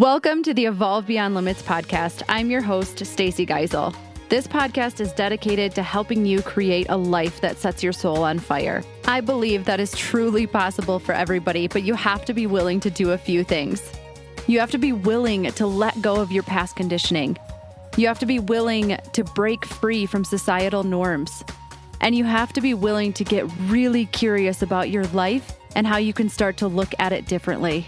Welcome to the Evolve Beyond Limits podcast. I'm your host, Stacey Geisel. This podcast is dedicated to helping you create a life that sets your soul on fire. I believe that is truly possible for everybody, but you have to be willing to do a few things. You have to be willing to let go of your past conditioning. You have to be willing to break free from societal norms. And you have to be willing to get really curious about your life and how you can start to look at it differently.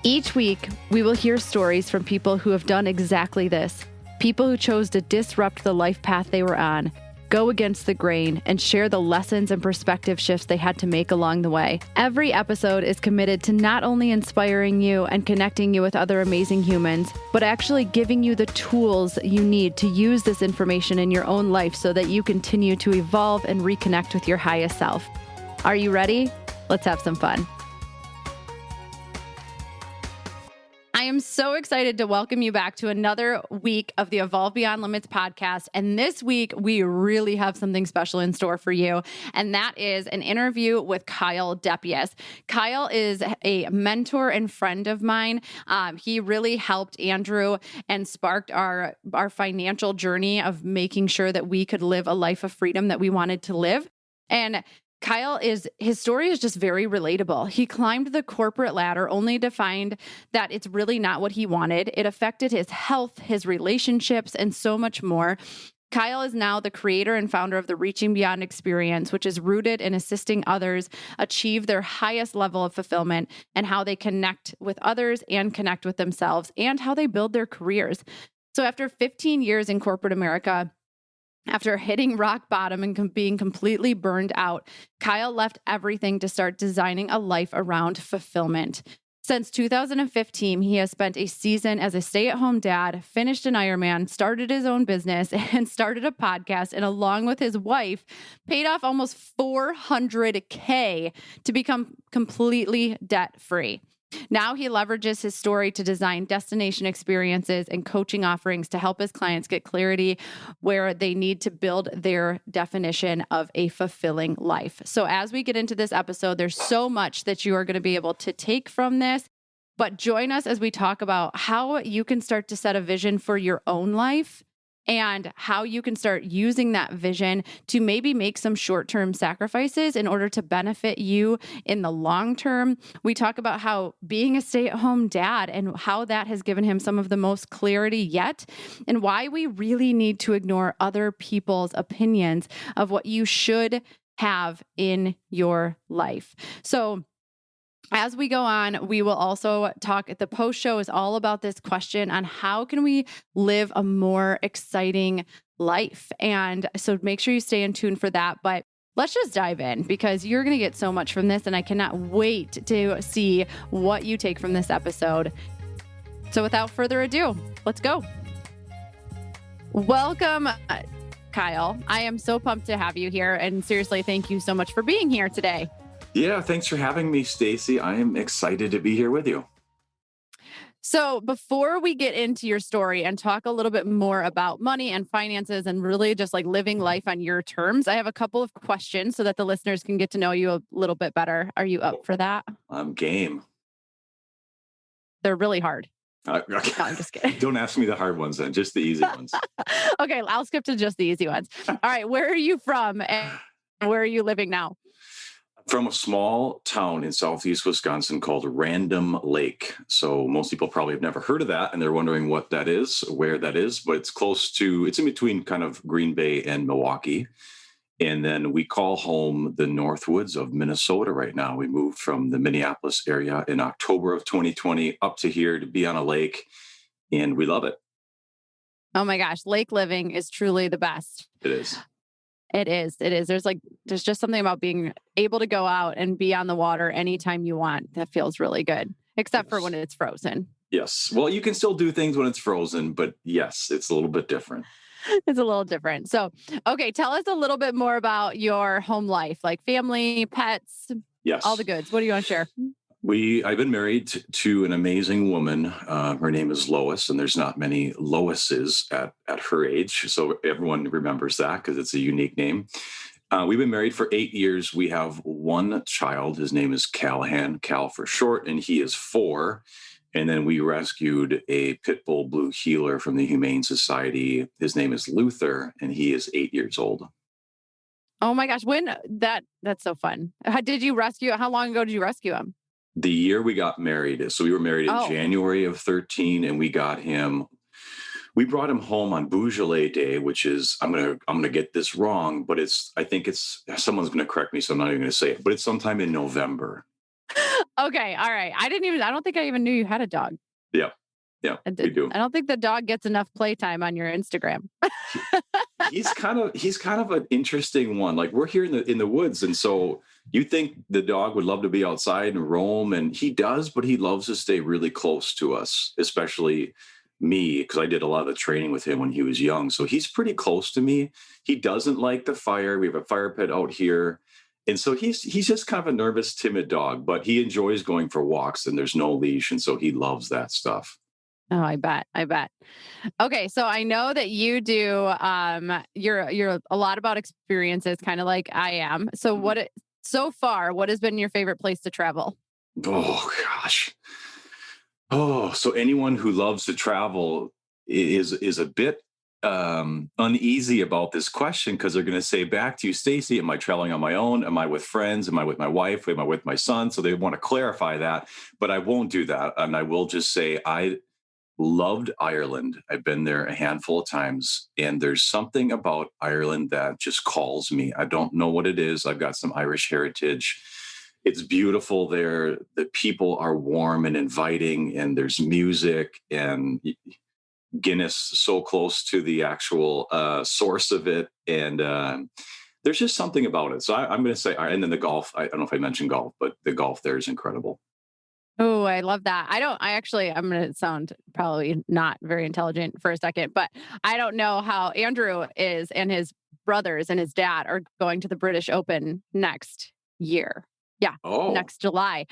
Each week, we will hear stories from people who have done exactly this. People who chose to disrupt the life path they were on, go against the grain, and share the lessons and perspective shifts they had to make along the way. Every episode is committed to not only inspiring you and connecting you with other amazing humans, but actually giving you the tools you need to use this information in your own life so that you continue to evolve and reconnect with your highest self. Are you ready? Let's have some fun. I am so excited to welcome you back to another week of the Evolve Beyond Limits podcast. And this week, we really have something special in store for you. And that is an interview with Kyle Depiesse. Kyle is a mentor and friend of mine. He really helped Andrew and sparked our financial journey of making sure that we could live a life of freedom that we wanted to live. And his story is just very relatable. He climbed the corporate ladder only to find that it's really not what he wanted. It affected his health, his relationships, and so much more. Kyle is now the creator and founder of the Reaching Beyond experience, which is rooted in assisting others achieve their highest level of fulfillment and how they connect with others and connect with themselves and how they build their careers. So after 15 years in corporate America, after hitting rock bottom and being completely burned out, Kyle left everything to start designing a life around fulfillment. Since 2015, he has spent a season as a stay-at-home dad, finished an Ironman, started his own business, and started a podcast, and along with his wife, paid off almost $400K to become completely debt-free. Now he leverages his story to design destination experiences and coaching offerings to help his clients get clarity where they need to build their definition of a fulfilling life. So as we get into this episode, there's so much that you are going to be able to take from this, but join us as we talk about how you can start to set a vision for your own life and how you can start using that vision to maybe make some short-term sacrifices in order to benefit you in the long term. We talk about how being a stay-at-home dad and how that has given him some of the most clarity yet, and why we really need to ignore other people's opinions of what you should have in your life. So as we go on, we will also talk, the post show is all about this question on how can we live a more exciting life? And so make sure you stay in tune for that. But let's just dive in because you're going to get so much from this and I cannot wait to see what you take from this episode. So without further ado, let's go. Welcome, Kyle. I am so pumped to have you here. And seriously, thank you so much for being here today. Yeah, thanks for having me, Stacey. I am excited to be here with you. So before we get into your story and talk a little bit more about money and finances and really just like living life on your terms, I have a couple of questions so that the listeners can get to know you a little bit better. Are you up for that? I'm game. They're really hard. Okay. No, I'm just kidding. Don't ask me the hard ones then, just the easy ones. Okay, I'll skip to just the easy ones. All right, where are you from and where are you living now? From a small town in southeast Wisconsin called Random Lake. So most people probably have never heard of that, and they're wondering what that is, where that is, but it's in between kind of Green Bay and Milwaukee. And then we call home the Northwoods of Minnesota right now. We moved from the Minneapolis area in October of 2020 up to here to be on a lake, and we love it. Oh my gosh, lake living is truly the best. It is. It is. It is. There's just something about being able to go out and be on the water anytime you want. That feels really good, except for when it's frozen. Yes. Well, you can still do things when it's frozen, but yes, it's a little bit different. It's a little different. So, okay, tell us a little bit more about your home life, like family, pets, yes, all the goods. What do you want to share? I've been married to an amazing woman. Her name is Lois, and there's not many Loises at her age. So everyone remembers that because it's a unique name. We've been married for 8 years. We have one child. His name is Callahan, Cal for short, and he is 4. And then we rescued a pit bull blue heeler from the Humane Society. His name is Luther, and he is 8 years old. Oh my gosh. That's so fun. How long ago did you rescue him? The year we got married. So we were married in January of 13, and we brought him home on Beaujolais Day, which is, I'm gonna get this wrong, but I think someone's gonna correct me, so I'm not even gonna say it, but it's sometime in November. Okay. All right. I don't think I even knew you had a dog. Yeah. Yeah, we do. I don't think the dog gets enough playtime on your Instagram. He's kind of an interesting one. Like, we're here in the woods, and so you think the dog would love to be outside and roam, and he does, but he loves to stay really close to us, especially me, because I did a lot of the training with him when he was young. So he's pretty close to me. He doesn't like the fire. We have a fire pit out here. And so he's just kind of a nervous, timid dog, but he enjoys going for walks, and there's no leash. And so he loves that stuff. Oh, I bet. Okay, so I know that you do. You're a lot about experiences, kind of like I am. So so far, what has been your favorite place to travel? Oh gosh. Oh, so anyone who loves to travel is a bit uneasy about this question, because they're going to say back to you, Stacy, am I traveling on my own? Am I with friends? Am I with my wife? Am I with my son? So they want to clarify that, but I won't do that. And I will just say I loved Ireland. I've been there a handful of times, and there's something about Ireland that just calls me. I don't know what it is. I've got some Irish heritage. It's beautiful there. The people are warm and inviting, and there's music and Guinness so close to the actual source of it. And there's just something about it. So I'm going to say, and then the golf, I don't know if I mentioned golf, but the golf there is incredible. Oh, I love that. I'm going to sound probably not very intelligent for a second, but I don't know how Andrew is, and his brothers and his dad are going to the British Open next year. Yeah. Oh. Next July.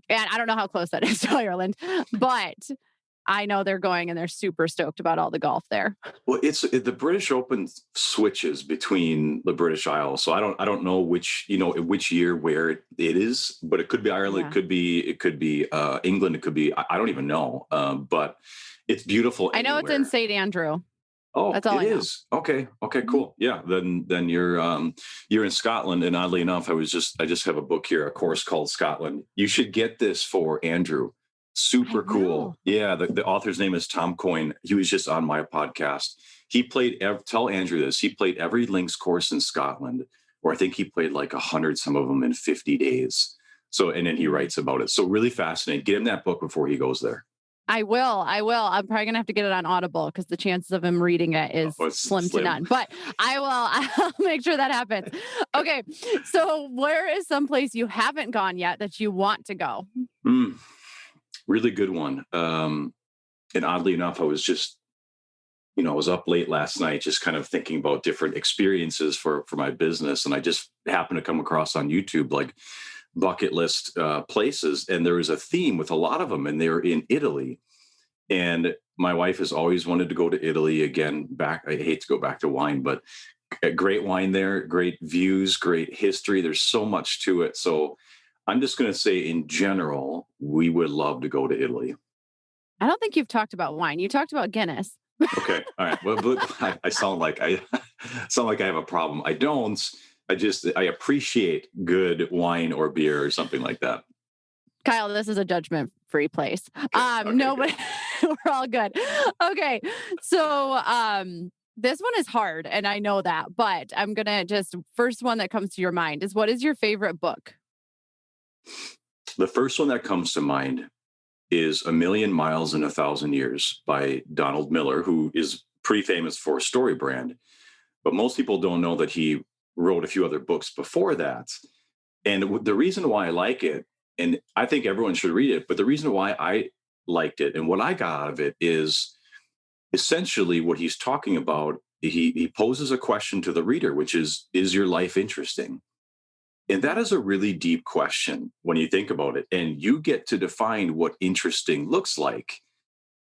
And I don't know how close that is to Ireland, but I know they're going, and they're super stoked about all the golf there. Well, the British Open switches between the British Isles, so I don't know which year where it is, but it could be Ireland, it could be England, it could be I don't even know, but it's beautiful. I know it's in St. Andrew. Oh, that's all it is. Okay, cool. Yeah, then you're in Scotland, and oddly enough, I just have a book here, a course called Scotland. You should get this for Andrew. Super cool. Yeah, the author's name is Tom Coyne. He was just on my podcast. He played, tell Andrew this, he played every links course in Scotland, or I think he played like 100, some of them in 50 days. So, and then he writes about it. So really fascinating. Get him that book before he goes there. I will. I'm probably going to have to get it on Audible, because the chances of him reading it is slim to none. But I'll make sure that happens. Okay. So where is someplace you haven't gone yet that you want to go? Really good one. And oddly enough, I was just, I was up late last night, just kind of thinking about different experiences for my business. And I just happened to come across on YouTube, like bucket list places. And there was a theme with a lot of them, and they were in Italy. And my wife has always wanted to go to Italy again. I hate to go back to wine, but great wine there, great views, great history. There's so much to it. So I'm just going to say, in general, we would love to go to Italy. I don't think you've talked about wine. You talked about Guinness. Okay. All right. Well, but I sound like I have a problem. I don't. I appreciate good wine or beer or something like that. Kyle, this is a judgment-free place. Okay, no, but we're all good. Okay. So this one is hard, and I know that, but I'm going to first one that comes to your mind is, what is your favorite book? The first one that comes to mind is A Million Miles in 1,000 Years by Donald Miller, who is pretty famous for Story Brand. But most people don't know that he wrote a few other books before that. And the reason why I like it, and I think everyone should read it, but the reason why I liked it and what I got out of it is essentially what he's talking about. He poses a question to the reader, which is your life interesting? And that is a really deep question when you think about it. And you get to define what interesting looks like.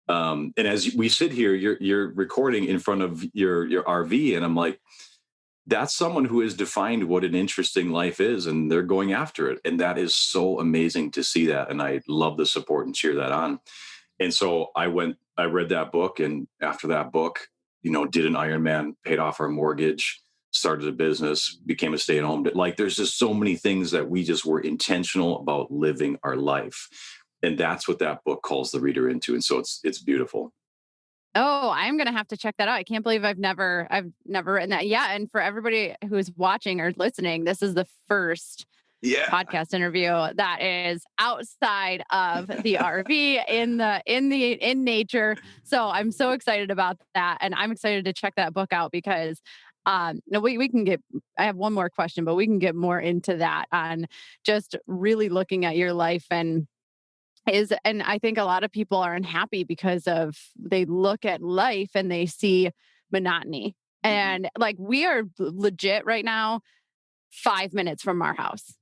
And as we sit here, you're recording in front of your RV, and I'm like, that's someone who has defined what an interesting life is, and they're going after it. And that is so amazing to see that. And I love the support and cheer that on. And so I read that book. And after that book, did an Ironman, paid off our mortgage, started a business, became a stay-at-home. Like there's just so many things that we just were intentional about living our life. And that's what that book calls the reader into. And so it's beautiful. Oh, I'm gonna have to check that out. I can't believe I've never written that. Yeah, and for everybody who's watching or listening, this is the first Yeah. podcast interview that is outside of the RV in nature. So I'm so excited about that, and I'm excited to check that book out because no, we can get. I have one more question, but we can get more into that on just really looking at your life and I think a lot of people are unhappy because of they look at life and they see monotony. Mhm. And like we are legit right now 5 minutes from our house.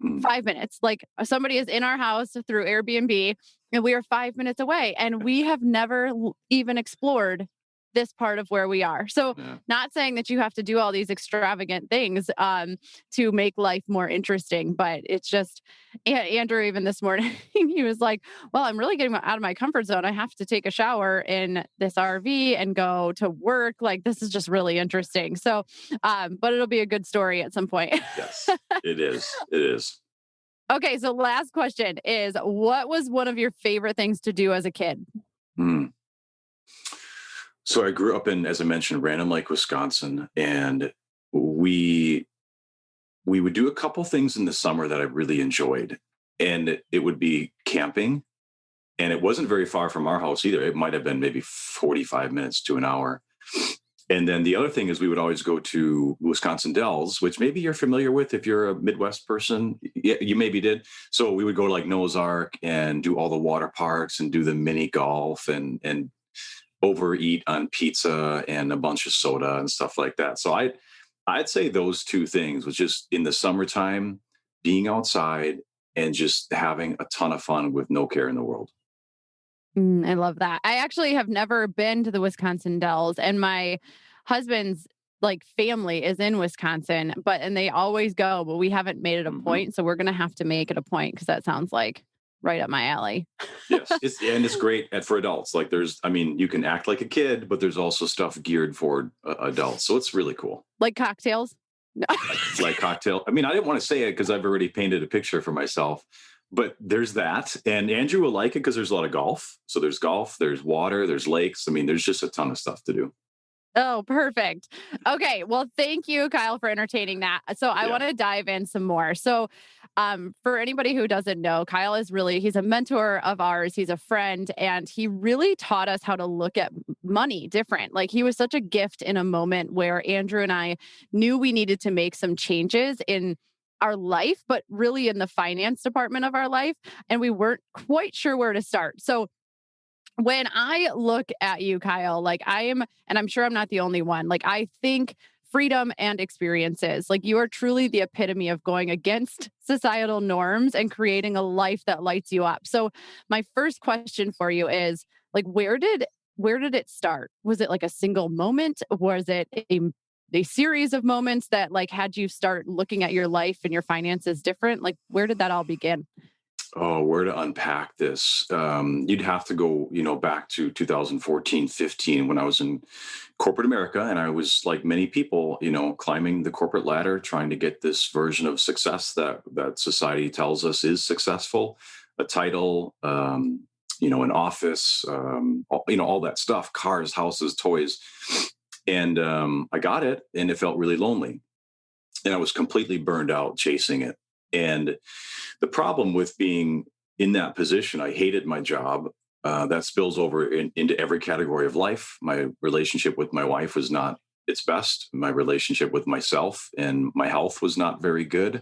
Mhm. 5 minutes. Like somebody is in our house through Airbnb and we are 5 minutes away and we have never even explored this part of where we are. So, Yeah. not saying that you have to do all these extravagant things to make life more interesting, but it's just Andrew, even this morning, he was like, well, I'm really getting out of my comfort zone. I have to take a shower in this RV and go to work. Like, this is just really interesting. So, but it'll be a good story at some point. Yes, it is. It is. Okay, so last question is what was one of your favorite things to do as a kid? Mm. So I grew up in, as I mentioned, Random Lake, Wisconsin, and we we would do a couple things in the summer that I really enjoyed, and it would be camping, and it wasn't very far from our house either. It might have been maybe 45 minutes to an hour. And then the other thing is we would always go to Wisconsin Dells, which maybe you're familiar with if you're a Midwest person. Yeah, you maybe did. So we would go to like Noah's Ark and do all the water parks and do the mini golf and overeat on pizza and a bunch of soda and stuff like that. So I'd say those two things was just in the summertime, being outside and just having a ton of fun with no care in the world. I love that. I actually have never been to the Wisconsin Dells, and my husband's like family is in Wisconsin, and they always go, but we haven't made it a Hmm. point. So we're gonna have to make it a point because that sounds like right up my alley. Yes, it's great for adults. Like I mean, you can act like a kid, but there's also stuff geared for adults. So it's really cool. Like cocktails. No. Like cocktail. I mean, I didn't want to say it because I've already painted a picture for myself, but there's that. And Andrew will like it because there's a lot of golf. So there's golf, there's water, there's lakes. I mean, there's just a ton of stuff to do. Oh, perfect. Okay. Well, thank you, Kyle, for entertaining that. So I Yeah. want to dive in some more. So, for anybody who doesn't know, Kyle is he's a mentor of ours. He's a friend, and he really taught us how to look at money different. Like he was such a gift in a moment where Andrew and I knew we needed to make some changes in our life, but really in the finance department of our life. And we weren't quite sure where to start. So when I look at you, Kyle, like I am, and I'm sure I'm not the only one, like I think freedom and experiences, like you are truly the epitome of going against societal norms and creating a life that lights you up. So my first question for you is like, where did it start? Was it like a single moment? Was it a series of moments that like had you start looking at your life and your finances different? Like, where did that all begin? Oh, where to unpack this? You'd have to go, back to 2014, 15 when I was in corporate America. And I was like many people, climbing the corporate ladder, trying to get this version of success that society tells us is successful, a title, an office, all that stuff, cars, houses, toys. And I got it and it felt really lonely. And I was completely burned out chasing it. And the problem with being in that position, I hated my job. That spills over into every category of life. My relationship with my wife was not its best. My relationship with myself and my health was not very good.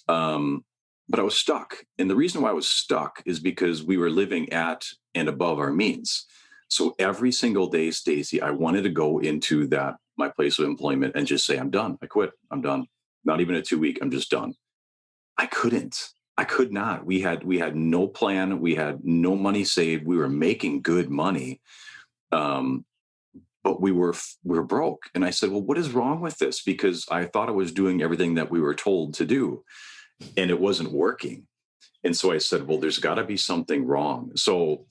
Um, but I was stuck. And the reason why I was stuck is because we were living at and above our means. So every single day, Stacy, I wanted to go into my place of employment and just say, I'm done. I quit. I'm done. Not even a 2 week. I'm just done. I couldn't. I could not. We had no plan. We had no money saved. We were making good money, um, but we were broke. And I said, "Well, what is wrong with this?" Because I thought I was doing everything that we were told to do, and it wasn't working. And so I said, "Well, there's got to be something wrong." So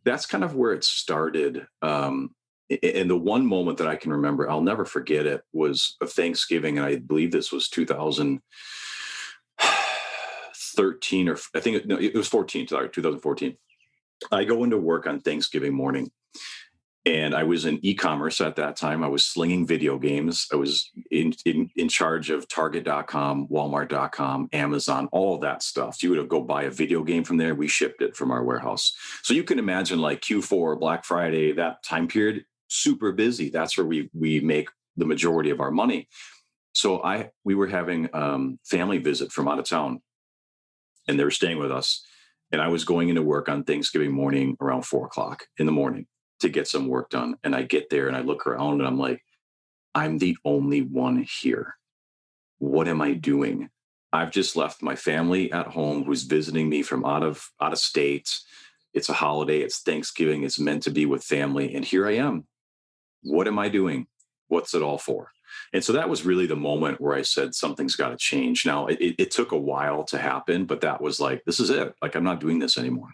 that's kind of where it started. And the one moment that I can remember, I'll never forget it, was a Thanksgiving. And I believe this was 2013, or I think no, it was 14, sorry, 2014. I go into work on Thanksgiving morning, and I was in e-commerce at that time. I was slinging video games. I was in charge of Target.com, Walmart.com, Amazon, all of that stuff. So you would go buy a video game from there. We shipped it from our warehouse. So you can imagine like Q4, Black Friday, that time period, super busy. That's where we make the majority of our money. So we were having family visit from out of town, and they were staying with us. And I was going into work on Thanksgiving morning around 4 o'clock in the morning to get some work done. And I get there and I look around and I'm like, I'm the only one here. What am I doing? I've just left my family at home who's visiting me from out of state. It's a holiday. It's Thanksgiving. It's meant to be with family. And here I am. What am I doing? What's it all for? And so that was really the moment where I said, something's got to change. Now, it took a while to happen, but that was like, this is it. Like, I'm not doing this anymore.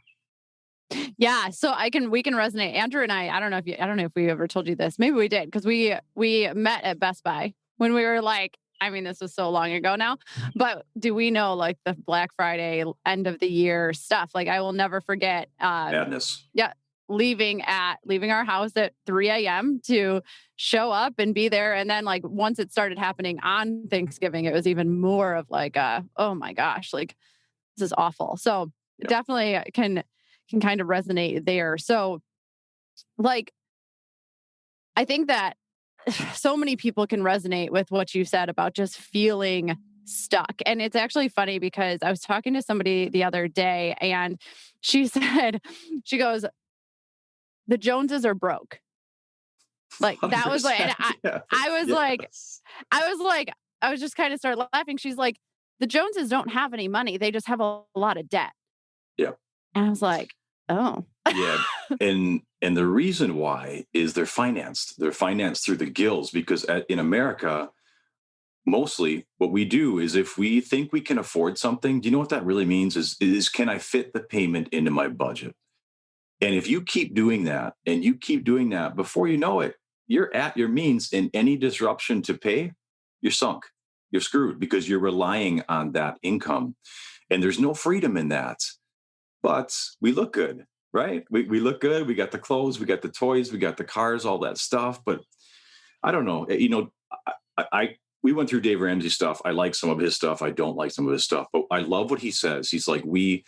Yeah, so we can resonate. Andrew and I don't know if we ever told you this. Maybe we did, because we met at Best Buy when we were like, I mean, this was so long ago now, but do we know like the Black Friday end of the year stuff? Like, I will never forget. Madness. Yeah, leaving our house at 3 a.m. to show up and be there, and then like once it started happening on Thanksgiving, it was even more of like, oh my gosh, like this is awful. So Yep. definitely can kind of resonate there. So like, I think that so many people can resonate with what you said about just feeling stuck. And it's actually funny because I was talking to somebody the other day, and she said, she goes, the Joneses are broke. Like that was like, and 100%. Yes. I was like, Yes. I was just kind of started laughing. She's like, the Joneses don't have any money. They just have a lot of debt. Yeah. And I was like, oh. Yeah. And the reason why is they're financed. They're financed through the gills, because in America, mostly what we do is, if we think we can afford something, do you know what that really means? Is can I fit the payment into my budget? And if you keep doing that and you keep doing that, before you know it, you're at your means, and any disruption to pay, you're sunk. You're screwed, because you're relying on that income. And there's no freedom in that. But we look good, right? We look good. We got the clothes, we got the toys, we got the cars, all that stuff. But I don't know. We went through Dave Ramsey's stuff. I like some of his stuff. I don't like some of his stuff. But I love what he says. He's like, we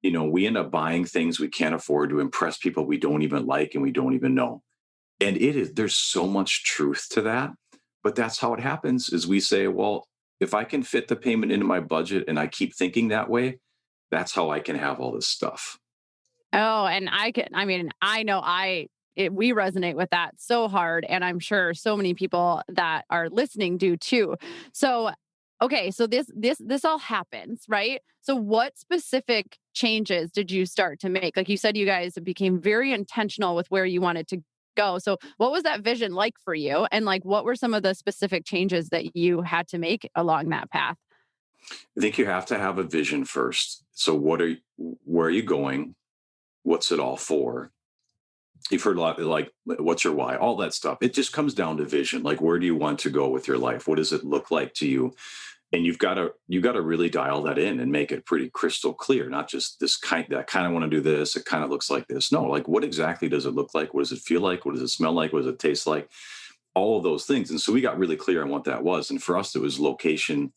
end up buying things we can't afford to impress people we don't even like and we don't even know. And there's so much truth to that. But that's how it happens, is we say, well, if I can fit the payment into my budget and I keep thinking that way, that's how I can have all this stuff. Oh, and I know we resonate with that so hard. And I'm sure so many people that are listening do too. So, okay. So this all happens, right? So what specific changes did you start to make? Like you said, you guys became very intentional with where you wanted to go. So what was that vision like for you? And like, what were some of the specific changes that you had to make along that path? I think you have to have a vision first. So where are you going? What's it all for? You've heard a lot, like, what's your why? All that stuff. It just comes down to vision. Like, where do you want to go with your life? What does it look like to you? And you've got to really dial that in and make it pretty crystal clear. Not just that kind of want to do this. It kind of looks like this. No, like, what exactly does it look like? What does it feel like? What does it smell like? What does it taste like? All of those things. And so we got really clear on what that was. And for us, it was location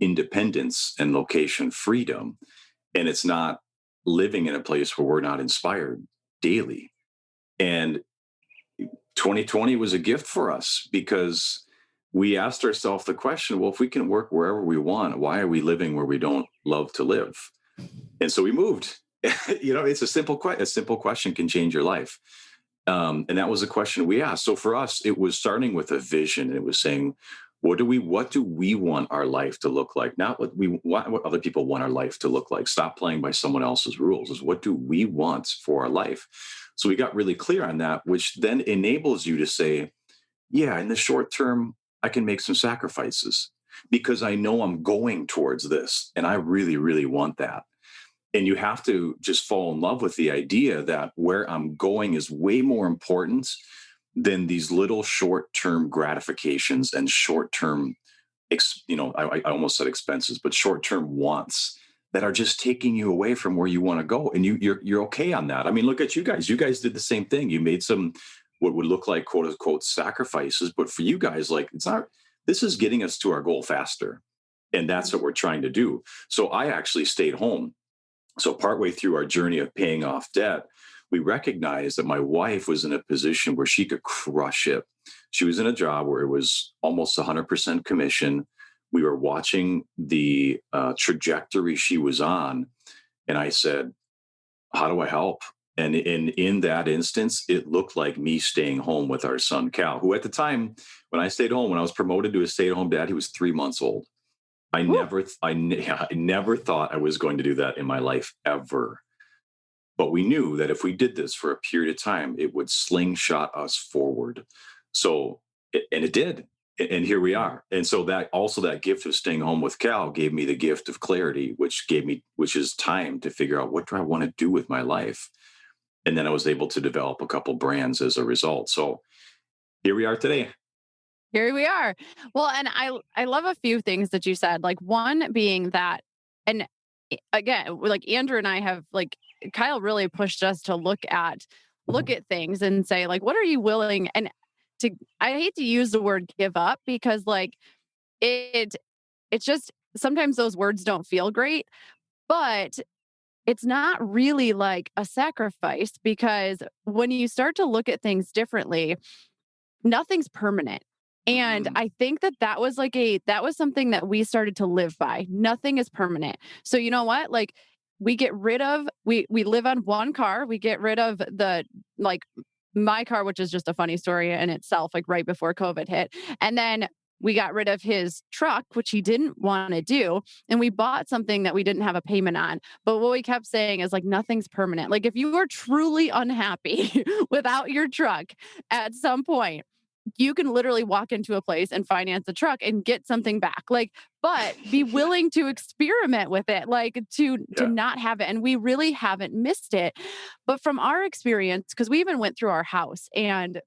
independence and location freedom. And it's not living in a place where we're not inspired daily. And 2020 was a gift for us, because we asked ourselves the question, well, if we can work wherever we want, why are we living where we don't love to live? And so we moved. It's a simple question can change your life. And that was a question we asked. So for us, it was starting with a vision. It was saying, what do we want our life to look like? Not what other people want our life to look like. Stop playing by someone else's rules. Is what do we want for our life? So we got really clear on that, which then enables you to say, yeah, in the short term, I can make some sacrifices because I know I'm going towards this and I really, really want that. And you have to just fall in love with the idea that where I'm going is way more important than these little short-term gratifications and short-term, I almost said expenses, but short-term wants that are just taking you away from where you want to go. And you're okay on that. I mean, look at you guys. You guys did the same thing. You made some what would look like quote unquote sacrifices, but for you guys, like it's not. This is getting us to our goal faster, and that's what we're trying to do. So I actually stayed home. So partway through our journey of paying off debt, we recognized that my wife was in a position where she could crush it. She was in a job where it was almost 100% commission. We were watching the trajectory she was on. And I said, how do I help? And in that instance, it looked like me staying home with our son, Cal, who at the time, when I stayed home, when I was promoted to a stay-at-home dad, he was 3 months old. I never thought I was going to do that in my life ever. But we knew that if we did this for a period of time, it would slingshot us forward. So, and it did. And here we are. And so that gift of staying home with Cal gave me the gift of clarity, which is time to figure out what do I want to do with my life. And then I was able to develop a couple brands as a result. So here we are today. Here we are. Well, and I love a few things that you said. Like one being that, and again, like Andrew and I have like Kyle really pushed us to look at things and say like, what are you willing and to? I hate to use the word give up because like it it's just sometimes those words don't feel great, but it's not really like a sacrifice because when you start to look at things differently, nothing's permanent. And Mhm. I think that that was something that we started to live by. Nothing is permanent. So you know what? Like we live on one car. We get rid of the like my car, which is just a funny story in itself, like right before COVID hit. And then we got rid of his truck, which he didn't want to do. And we bought something that we didn't have a payment on. But what we kept saying is like, nothing's permanent. Like, if you are truly unhappy without your truck at some point, you can literally walk into a place and finance a truck and get something back. Like, but be Yeah. willing to experiment with it, like to Yeah. not have it. And we really haven't missed it. But from our experience, because we even went through our house and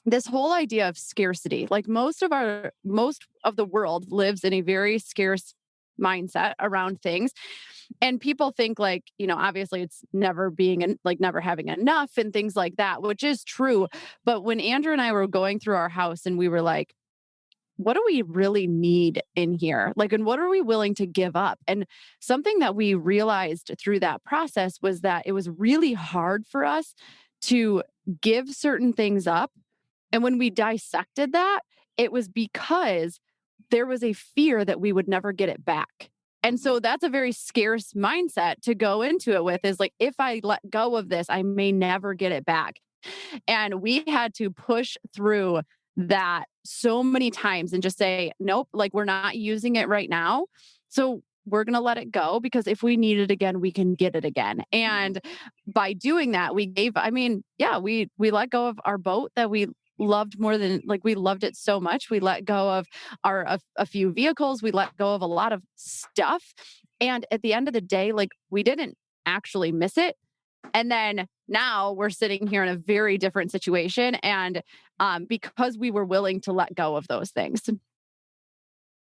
this whole idea of scarcity, like most of the world lives in a very scarce mindset around things. And people think like, obviously it's never like never having enough and things like that, which is true. But when Andrew and I were going through our house and we were like, what do we really need in here? Like, and what are we willing to give up? And something that we realized through that process was that it was really hard for us to give certain things up. And when we dissected that, it was because there was a fear that we would never get it back. And so that's a very scarce mindset to go into it with is like, if I let go of this, I may never get it back. And we had to push through that so many times and just say, nope, like we're not using it right now. So we're going to let it go because if we need it again, we can get it again. And by doing that, we let go of our boat that we loved more than like we loved it so much. We let go of a few vehicles. We let go of a lot of stuff. And at the end of the day, like we didn't actually miss it. And then now we're sitting here in a very different situation. And because we were willing to let go of those things.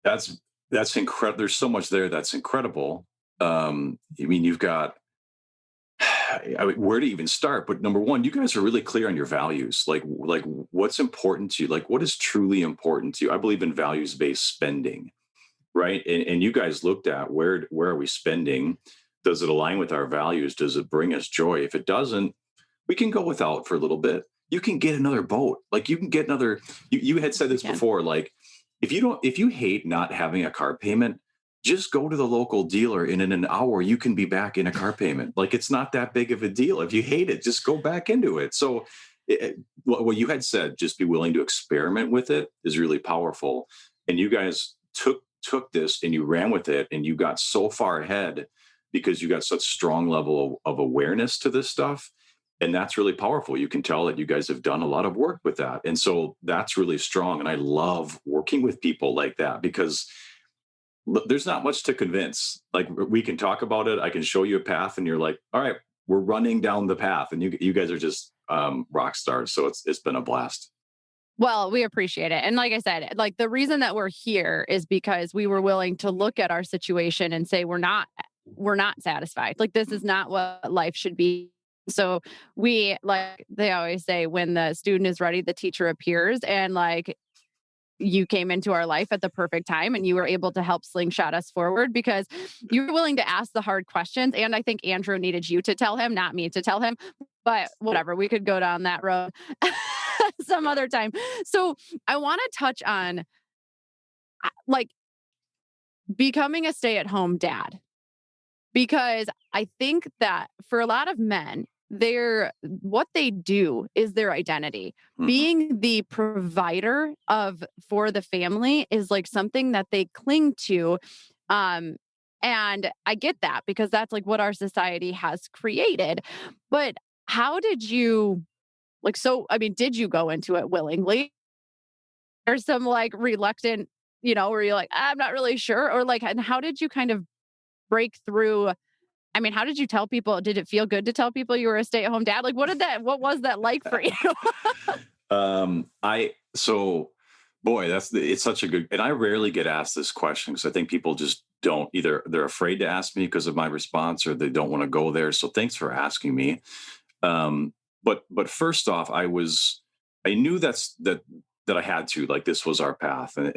That's that's incredible. There's so much there that's incredible. I mean, you've got where to even start? But number one, you guys are really clear on your values. Like what's important to you? Like what is truly important to you? I believe in values based spending, right? And you guys looked at where are we spending? Does it align with our values? Does it bring us joy? If it doesn't, we can go without for a little bit. You can get another boat. Like you can get another. You had said We this can. before. Like if you hate not having a car payment, just go to the local dealer and in an hour you can be back in a car payment. Like it's not that big of a deal. If you hate it, just go back into it. So what you had said, just be willing to experiment with it is really powerful. And you guys took this and you ran with it and you got so far ahead because you got such strong level of awareness to this stuff. And that's really powerful. You can tell that you guys have done a lot of work with that. And so that's really strong. And I love working with people like that because there's not much to convince. Like we can talk about it. I can show you a path, and you're like, all right, we're running down the path, and you guys are just rock stars. So it's been a blast. Well, we appreciate it. And like I said, like the reason that we're here is because we were willing to look at our situation and say we're not satisfied. Like this is not what life should be. So we, like they always say, when the student is ready, the teacher appears. And like you came into our life at the perfect time and you were able to help slingshot us forward because you were willing to ask the hard questions. And I think Andrew needed you to tell him, not me to tell him. But whatever, we could go down that road some other time. So I want to touch on like becoming a stay at home dad, because I think that for a lot of men, what they do is their identity. Mhm. Being the provider of for the family is like something that they cling to. Um, and I get that because that's like what our society has created. But how did you like so I mean, did you go into it willingly? Or some like reluctant, where you're like, I'm not really sure? Or like, and how did you kind of break through? I mean, how did you tell people? Did it feel good to tell people you were a stay-at-home dad? Like, what was that like for you? I so boy, it's such a good, and I rarely get asked this question because I think people just don't, either they're afraid to ask me because of my response or they don't want to go there. So thanks for asking me. Um, but first off, I knew that I had to, like, this was our path, and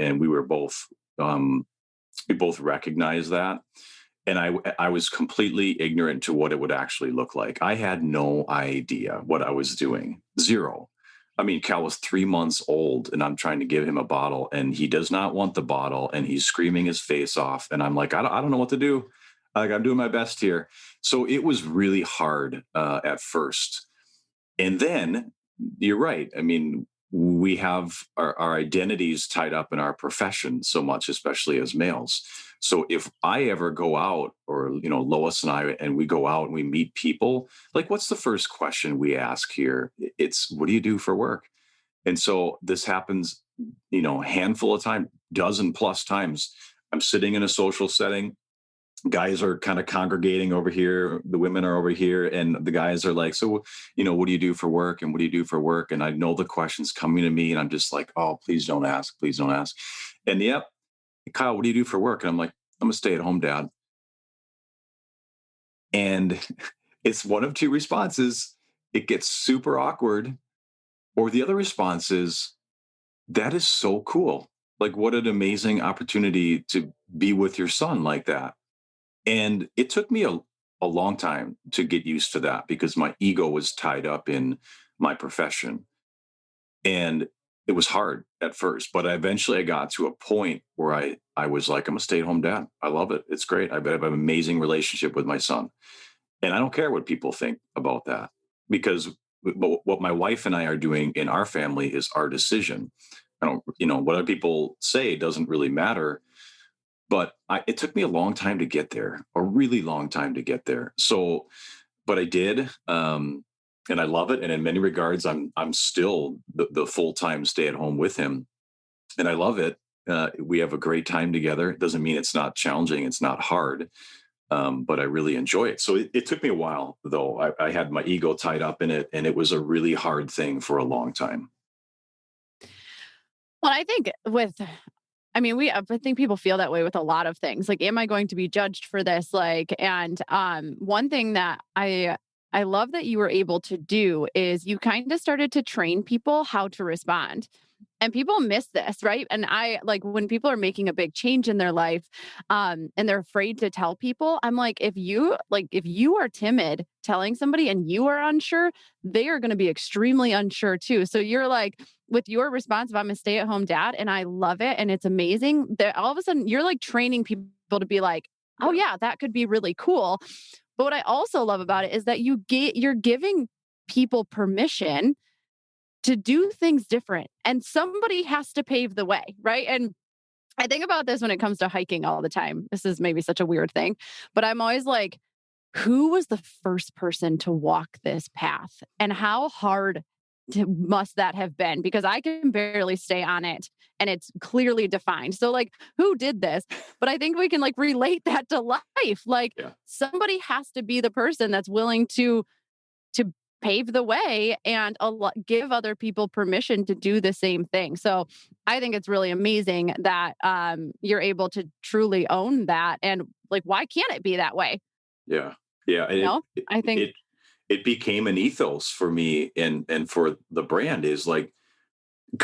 um, we both recognized that. And I was completely ignorant to what it would actually look like. I had no idea what I was doing. Zero. I mean, Cal was 3 months old, and I'm trying to give him a bottle, and he does not want the bottle, and he's screaming his face off. And I'm like, I don't know what to do. Like, I'm doing my best here. So it was really hard at first. And then you're right. I mean, we have our identities tied up in our profession so much, especially as males. So if I ever go out, or Lois and I, and we go out and we meet people, like, what's the first question we ask here? It's, what do you do for work? And so this happens, handful of times, dozen plus times. I'm sitting in a social setting, guys are kind of congregating over here, the women are over here, and the guys are like, so what do you do for work, and what do you do for work? And I know the questions coming to me, and I'm just like, oh, please don't ask, please don't ask. And yep, Kyle, what do you do for work? And I'm like, I'm a stay-at-home dad. And it's one of two responses. It gets super awkward, or the other response is, that is so cool. Like, what an amazing opportunity to be with your son like that. And it took me a long time to get used to that because my ego was tied up in my profession. And it was hard at first, but I got to a point where I was like, I'm a stay at home dad. I love it. It's great. I have an amazing relationship with my son. And I don't care what people think about that, because what my wife and I are doing in our family is our decision. I don't, what other people say doesn't really matter, but it took me a long time to get there, a really long time to get there. So, but I did, and I love it. And in many regards, I'm still the full time stay at home with him, and I love it. We have a great time together. It doesn't mean it's not challenging, it's not hard, but I really enjoy it. So it took me a while, though. I had my ego tied up in it, and it was a really hard thing for a long time. Well, I think I think people feel that way with a lot of things. Like, am I going to be judged for this? Like, and one thing that I love that you were able to do is you kind of started to train people how to respond. And people miss this, right? And I like when people are making a big change in their life, and they're afraid to tell people. I'm like, if you are timid telling somebody and you are unsure, they are going to be extremely unsure too. So you're like, with your response, if I'm a stay-at-home dad, and I love it, and it's amazing, that all of a sudden you're like training people to be like, oh Yeah. yeah, that could be really cool. But what I also love about it is that you're giving people permission to do things different, and somebody has to pave the way, right? And I think about this when it comes to hiking all the time. This is maybe such a weird thing, but I'm always like, who was the first person to walk this path, and how hard must that have been? Because I can barely stay on it and it's clearly defined. So like who did this? But I think we can like relate that to life. Like Yeah. somebody has to be the person that's willing to pave the way and give other people permission to do the same thing. So I think it's really amazing that you're able to truly own that. And like, why can't it be that way? Yeah. Yeah. And You it, know, it, I think, it, it became an ethos for me and for the brand is like,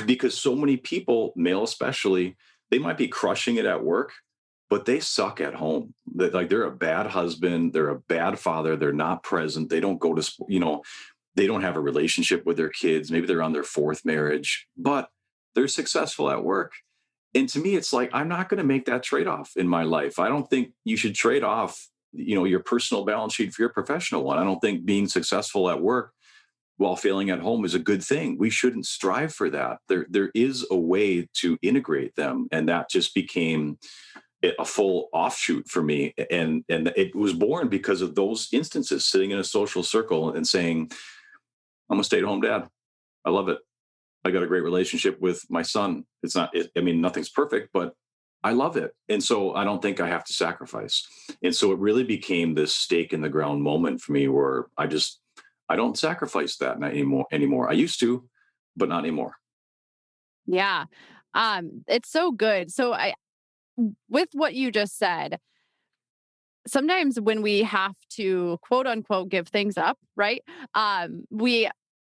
because so many people, male especially, they might be crushing it at work, but they suck at home. That like they're a bad husband, they're a bad father, they're not present, they don't go to they don't have a relationship with their kids. Maybe they're on their fourth marriage, but they're successful at work. And to me, it's like I'm not going to make that trade off in my life. I don't think you should trade off, your personal balance sheet for your professional one. I don't think being successful at work while failing at home is a good thing. We shouldn't strive for that. There is a way to integrate them, and that just became a full offshoot for me. And it was born because of those instances, sitting in a social circle and saying, "I'm a stay-at-home dad. I love it. I got a great relationship with my son. It's not. I mean, nothing's perfect, but I love it, and so I don't think I have to sacrifice." And so it really became this stake in the ground moment for me, where I don't sacrifice that anymore. I used to, but not anymore. yeah, it's so good. So with what you just said, sometimes when we have to quote unquote give things up, right?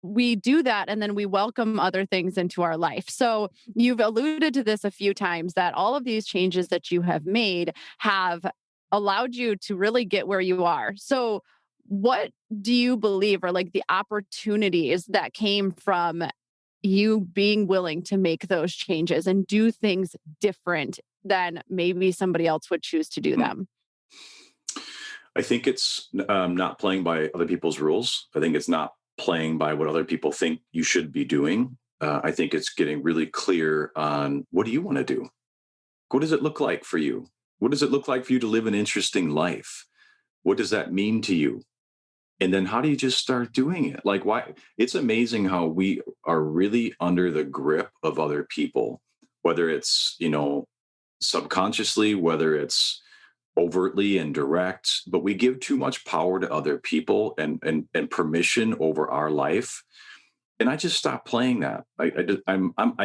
We do that and then we welcome other things into our life. So you've alluded to this a few times that all of these changes that you have made have allowed you to really get where you are. So what do you believe are like the opportunities that came from you being willing to make those changes and do things different than maybe somebody else would choose to do Hmm. them? I think it's not playing by other people's rules. I think it's not playing by what other people think you should be doing. I think it's getting really clear on what do you want to do? What does it look like for you? What does it look like for you to live an interesting life? What does that mean to you? And then how do you just start doing it? Like, why? It's amazing how we are really under the grip of other people, whether it's, subconsciously, whether it's overtly and direct, but we give too much power to other people and permission over our life. And I just stopped playing that. I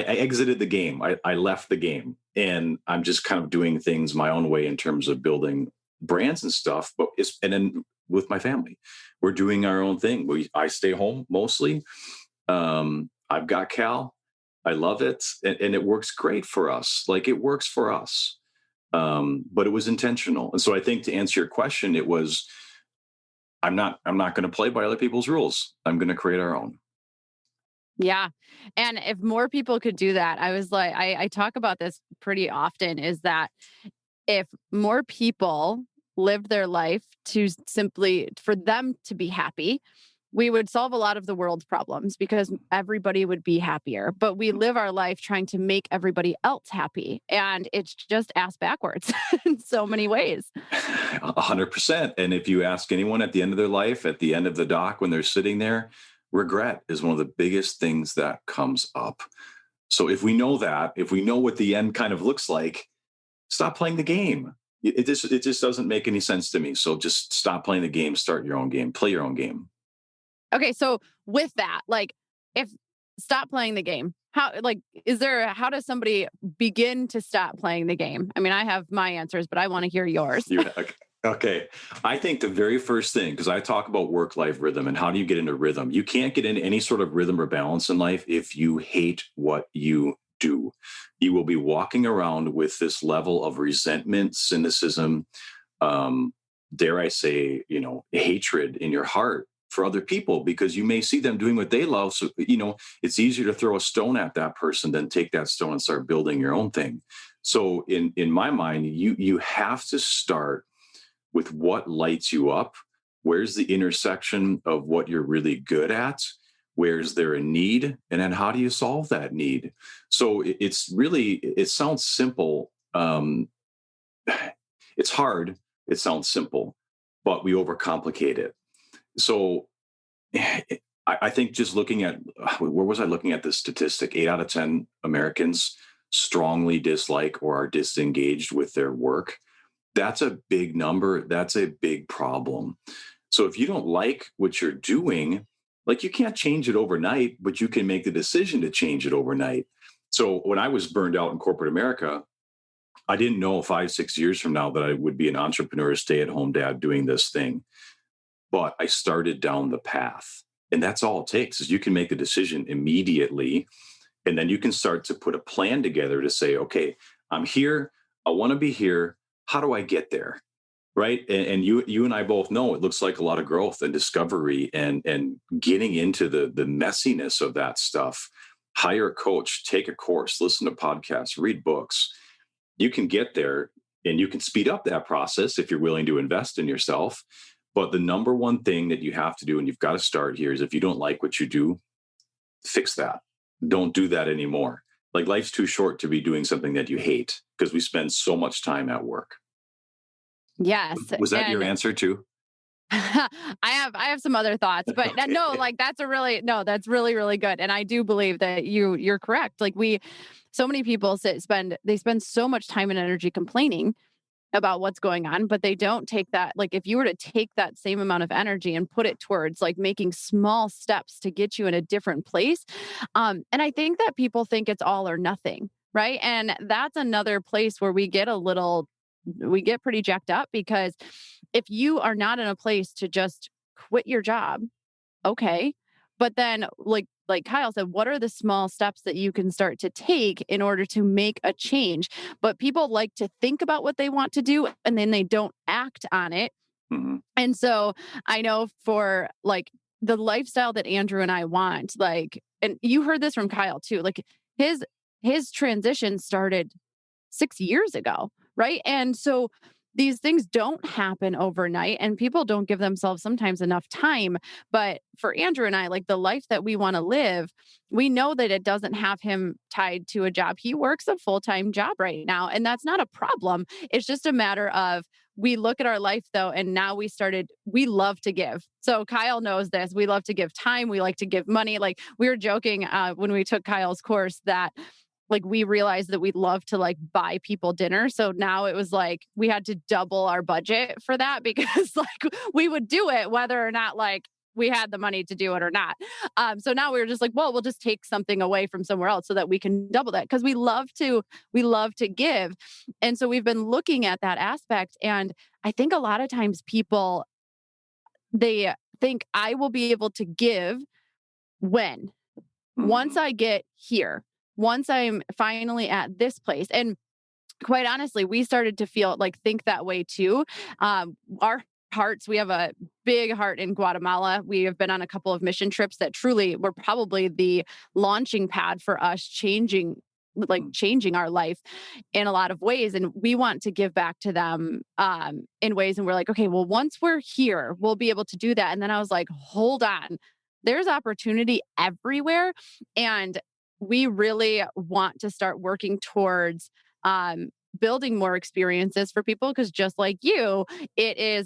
exited the game. I left the game, and I'm just kind of doing things my own way in terms of building brands and stuff. And then with my family, we're doing our own thing. I stay home mostly. I've got Cal. I love it, and it works great for us. Like it works for us, but it was intentional. And so I think to answer your question, it was I'm not going to play by other people's rules. I'm going to create our own. Yeah. And if more people could do that, I was like, I talk about this pretty often is that if more people lived their life to simply for them to be happy, we would solve a lot of the world's problems because everybody would be happier. But we live our life trying to make everybody else happy. And it's just ass backwards in so many ways. 100%. And if you ask anyone at the end of their life, at the end of the dock, when they're sitting there, regret is one of the biggest things that comes up. So if we know what the end kind of looks like, stop playing the game. It just doesn't make any sense to me. So just stop playing the game, start your own game, play your own game. Okay, so with that, like if stop playing the game, how like is there how does somebody begin to stop playing the game? I mean, I have my answers, but I want to hear yours. You okay? I think the very first thing, because I talk about work-life rhythm and how do you get into rhythm. You can't get into any sort of rhythm or balance in life if you hate what you do. You will be walking around with this level of resentment, cynicism, um, dare I say, hatred in your heart for other people because you may see them doing what they love. So, it's easier to throw a stone at that person than take that stone and start building your own thing. So in my mind, you have to start with what lights you up. Where's the intersection of what you're really good at? Where's there a need? And then how do you solve that need? So it sounds simple. It's hard. It sounds simple, but we overcomplicate it. So I think just looking at where was I looking at this statistic? 8 out of 10 Americans strongly dislike or are disengaged with their work. That's a big number. That's a big problem. So if you don't like what you're doing, like you can't change it overnight, but you can make the decision to change it overnight. So when I was burned out in corporate America, I didn't know 5, 6 years from now that I would be an entrepreneur, stay at home dad doing this thing. But I started down the path. And that's all it takes is you can make a decision immediately. And then you can start to put a plan together to say, okay, I'm here. I want to be here. How do I get there? Right. And you and I both know it looks like a lot of growth and discovery and getting into the messiness of that stuff. Hire a coach, take a course, listen to podcasts, read books. You can get there and you can speed up that process if you're willing to invest in yourself. But the number one thing that you have to do, and you've got to start here, is if you don't like what you do, fix that. Don't do that anymore. Like life's too short to be doing something that you hate because we spend so much time at work. Yes. Was that your And answer too? I have some other thoughts, but Okay. no, like that's a really no, that's really, really good. And I do believe that you're correct. Like so many people they spend so much time and energy complaining about what's going on, but they don't take that. Like if you were to take that same amount of energy and put it towards like making small steps to get you in a different place. And I think that people think it's all or nothing. Right. And that's another place where we get pretty jacked up because if you are not in a place to just quit your job, okay. But then like Kyle said, what are the small steps that you can start to take in order to make a change? But people like to think about what they want to do and then they don't act on it. Mhm. And so I know for like the lifestyle that Andrew and I want, like, and you heard this from Kyle too, like his his transition started 6 years ago, right? And so these things don't happen overnight and people don't give themselves sometimes enough time. But for Andrew and I, like the life that we want to live, we know that it doesn't have him tied to a job. He works a full-time job right now, and that's not a problem. It's just a matter of we look at our life though, and now we love to give. So Kyle knows this. We love to give time. We like to give money. Like we were joking when we took Kyle's course that like we realized that we'd love to like buy people dinner. So now it was like we had to double our budget for that because like we would do it whether or not like we had the money to do it or not. So now we were just like, well, we'll just take something away from somewhere else so that we can double that because we love to give. And so we've been looking at that aspect. And I think a lot of times people they think I will be able to give when once Mhm. I get here, once I'm finally at this place. And quite honestly, we started to think that way too. Our hearts, we have a big heart in Guatemala. We have been on a couple of mission trips that truly were probably the launching pad for us changing our life in a lot of ways. And we want to give back to them in ways. And we're like, okay, well, once we're here, we'll be able to do that. And then I was like, hold on, there's opportunity everywhere. And we really want to start working towards um, building more experiences for people because just like you,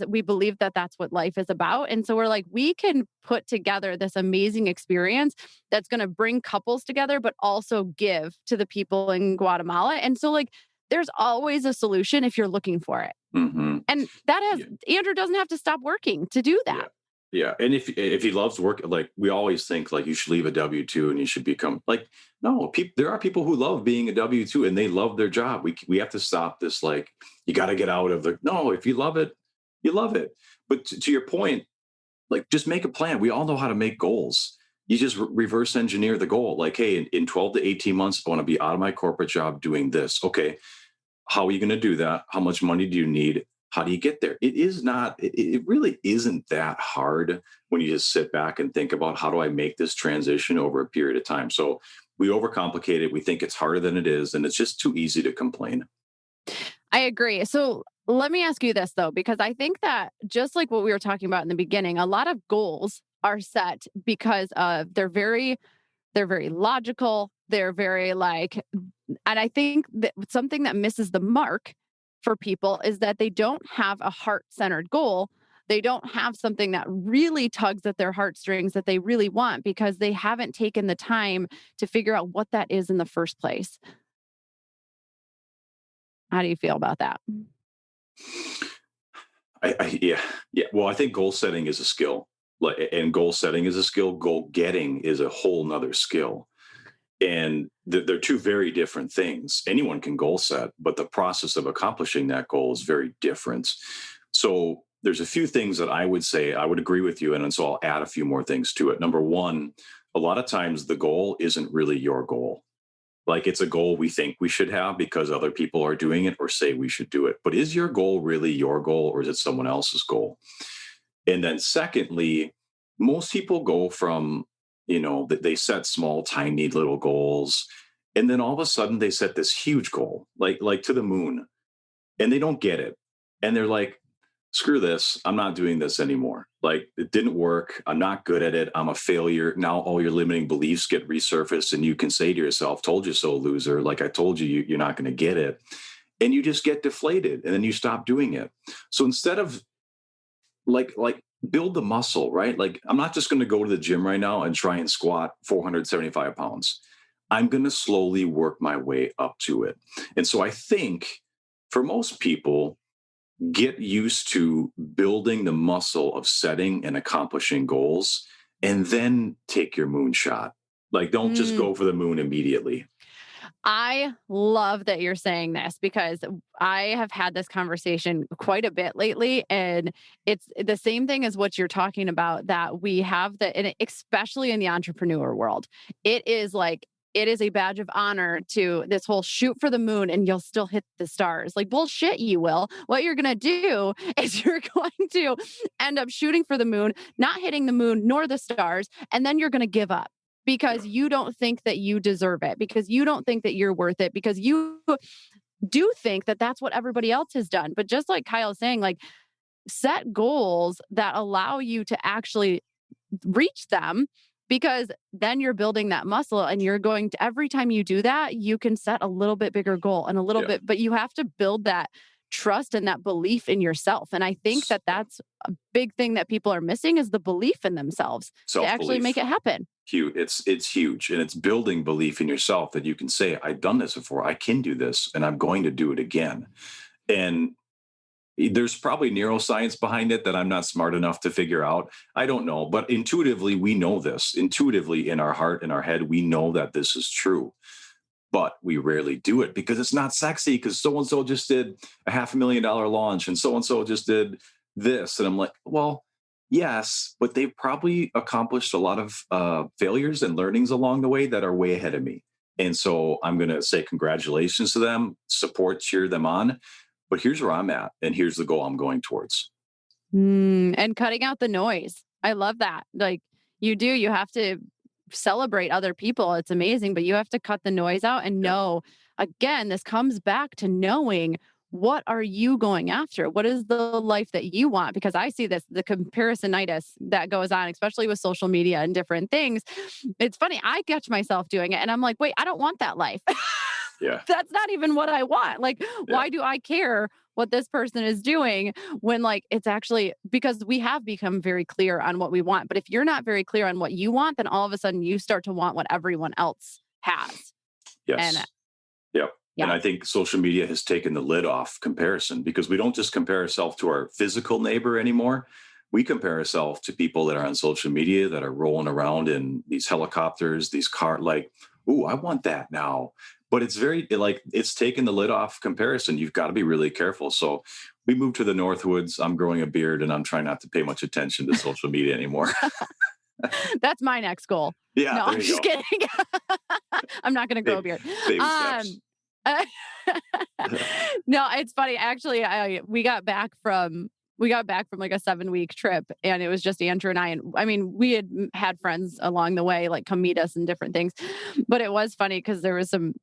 we believe that that's what life is about. And so we're like, we can put together this amazing experience that's going to bring couples together, but also give to the people in Guatemala. And so, like, there's always a solution if you're looking for it. Mhm. And Andrew doesn't have to stop working to do Yeah. that. Yeah. And if he loves work, like we always think like you should leave a W-2 and you should become like, no, there are people who love being a W-2 and they love their job. We have to stop this, like, you got to get out of the, no, if you love it, you love it. But to your point, like just make a plan. We all know how to make goals. You just reverse engineer the goal. Like, hey, in 12 to 18 months, I want to be out of my corporate job doing this. Okay, how are you going to do that? How much money do you need? How do you get there? It really isn't that hard when you just sit back and think about how do I make this transition over a period of time. So we overcomplicate it. We think it's harder than it is, and it's just too easy to complain. I agree. So let me ask you this though, because I think that just like what we were talking about in the beginning, a lot of goals are set because of they're very logical. They're very like, and I think that something that misses the mark for people is that they don't have a heart centered goal they don't have something that really tugs at their heartstrings that they really want because they haven't taken the time to figure out what that is in the first place. How do you feel about that? Yeah, yeah. Well, I think goal setting is a skill, like, and goal setting is a skill. Goal getting is a whole nother skill, and they're two very different things. Anyone can goal set, but the process of accomplishing that goal is very different. So there's a few things that I would say I would agree with you, and so I'll add a few more things to it. Number one, a lot of times the goal isn't really your goal. Like, it's a goal we think we should have because other people are doing it or say we should do it. But is your goal really your goal, or is it someone else's goal? And then secondly, most people go from, that they set small, tiny little goals. And then all of a sudden they set this huge goal, like to the moon, and they don't get it. And they're like, screw this. I'm not doing this anymore. Like, it didn't work. I'm not good at it. I'm a failure. Now all your limiting beliefs get resurfaced, and you can say to yourself, told you so, loser. Like, I told you, you're not going to get it. And you just get deflated, and then you stop doing it. So instead of like build the muscle, right? Like, I'm not just going to go to the gym right now and try and squat 475 pounds. I'm going to slowly work my way up to it. And so I think for most people, get used to building the muscle of setting and accomplishing goals, and then take your moonshot. Like, don't just Mm. go for the moon immediately. I love that you're saying this because I have had this conversation quite a bit lately. And it's the same thing as what you're talking about that we have and especially in the entrepreneur world, it is like, it is a badge of honor to this whole shoot for the moon and you'll still hit the stars. Like, bullshit, you will. What you're going to do is you're going to end up shooting for the moon, not hitting the moon nor the stars, and then you're going to give up Yeah. because you don't think that you deserve it, because you don't think that you're worth it, because you do think that that's what everybody else has done. But just like Kyle's saying, like, set goals that allow you to actually reach them, because then you're building that muscle and you're going to, every time you do that, you can set a little bit bigger goal and a little Yeah. bit, but you have to build that trust and that belief in yourself. And I think that Yeah. that's a big thing that people are missing is the belief in themselves to Self actually make belief. it happen. Huge. It's huge, and it's building belief in yourself that you can say, I've done this before. I can do this, and I'm going to do it again. And there's probably neuroscience behind it that I'm not smart enough to figure out. I don't know, but intuitively we know this. Intuitively, in our heart, in our head, we know that this is true, but we rarely do it because it's not sexy, because so and so just did a $500,000 launch and so just did this. And I'm like, well, yes, but they've probably accomplished a lot of failures and learnings along the way that are way ahead of me. And so I'm going to say congratulations to them, support, cheer them on. But here's where I'm at, and here's the goal I'm going towards. And cutting out the noise. I love that. Like, you have to celebrate other people. It's amazing, but you have to cut the noise out and Yeah. know, again, this comes back to knowing what are you going after? What is the life that you want? Because I see this, the comparisonitis that goes on, especially with social media and different things. It's funny. I catch myself doing it and I'm like, wait, I don't want that life. Yeah. That's not even what I want. Like, Yeah. why do I care what this person is doing when, like, it's actually because we have become very clear on what we want. But if you're not very clear on what you want, then all of a sudden you start to want what everyone else has. And Yes. Yep. And yeah. I think social media has taken the lid off comparison, because we don't just compare ourselves to our physical neighbor anymore. We compare ourselves to people that are on social media that are rolling around in these helicopters, these like, ooh, I want that now. But it's like, it's taken the lid off comparison. You've got to be really careful. So we moved to the Northwoods. I'm growing a beard, and I'm trying not to pay much attention to social media anymore. That's my next goal. Yeah, No, there I'm you just go. kidding. I'm not going to grow a Baby, beard. baby Um, steps. uh, no, it's funny. Actually, we got back from like a 7-week trip, and it was just Andrew and I. And I mean, we had friends along the way, like come meet us and different things. But it was funny because there was some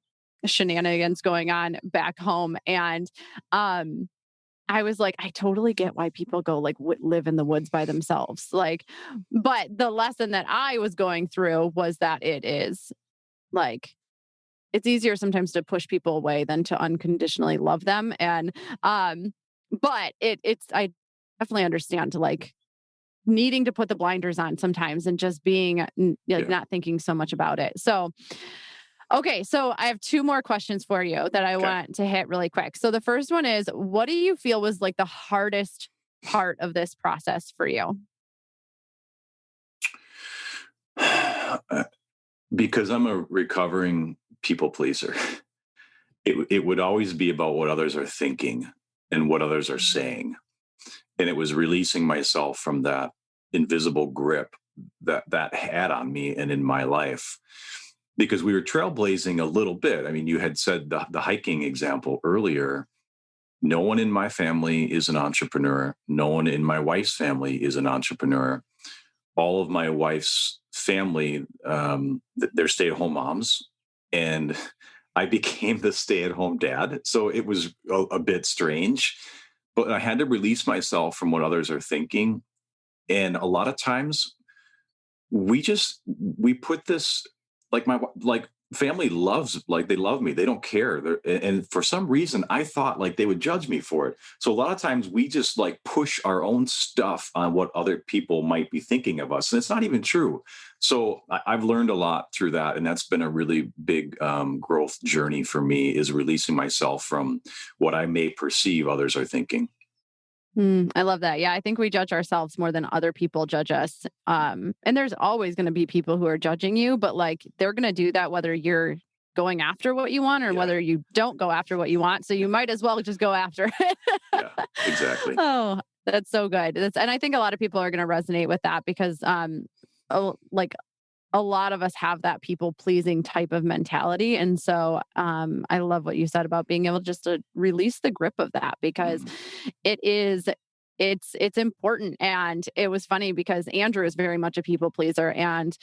shenanigans going on back home, and um, I was like, I totally get why people go like live in the woods by themselves. Like, but the lesson that I was going through was that it is like, it's easier sometimes to push people away than to unconditionally love them. And, but it's, definitely understand like needing to put the blinders on sometimes and just being like Yeah. not thinking so much about it. So, okay. So I have two more questions for you that I Okay. want to hit really quick. So the first one is, what do you feel was like the hardest part of this process for you? Because I'm a recovering people pleaser, it would always be about what others are thinking and what others are saying. And it was releasing myself from that invisible grip that had on me and in my life, because we were trailblazing a little bit. I mean, you had said the hiking example earlier. No one in my family is an entrepreneur. No one in my wife's family is an entrepreneur. All of my wife's family, they're stay-at-home moms, and I became the stay-at-home dad. So it was a bit strange, but I had to release myself from what others are thinking. And a lot of times we put this, like family loves, like they love me, they don't care. And for some reason I thought like they would judge me for it. So a lot of times we just like push our own stuff on what other people might be thinking of us, and it's not even true. So I've learned a lot through that, and that's been a really big growth journey for me, is releasing myself from what I may perceive others are thinking. I love that. Yeah, I think we judge ourselves more than other people judge us. And there's always going to be people who are judging you, but like they're going to do that whether you're going after what you want or Yeah. whether you don't go after what you want. So you might as well just go after it. Yeah, exactly. Oh, that's so good. And I think a lot of people are going to resonate with that because, like a lot of us have that people pleasing type of mentality. And so I love what you said about being able just to release the grip of that because Mhm. it is it's important. And it was funny because Andrew is very much a people pleaser and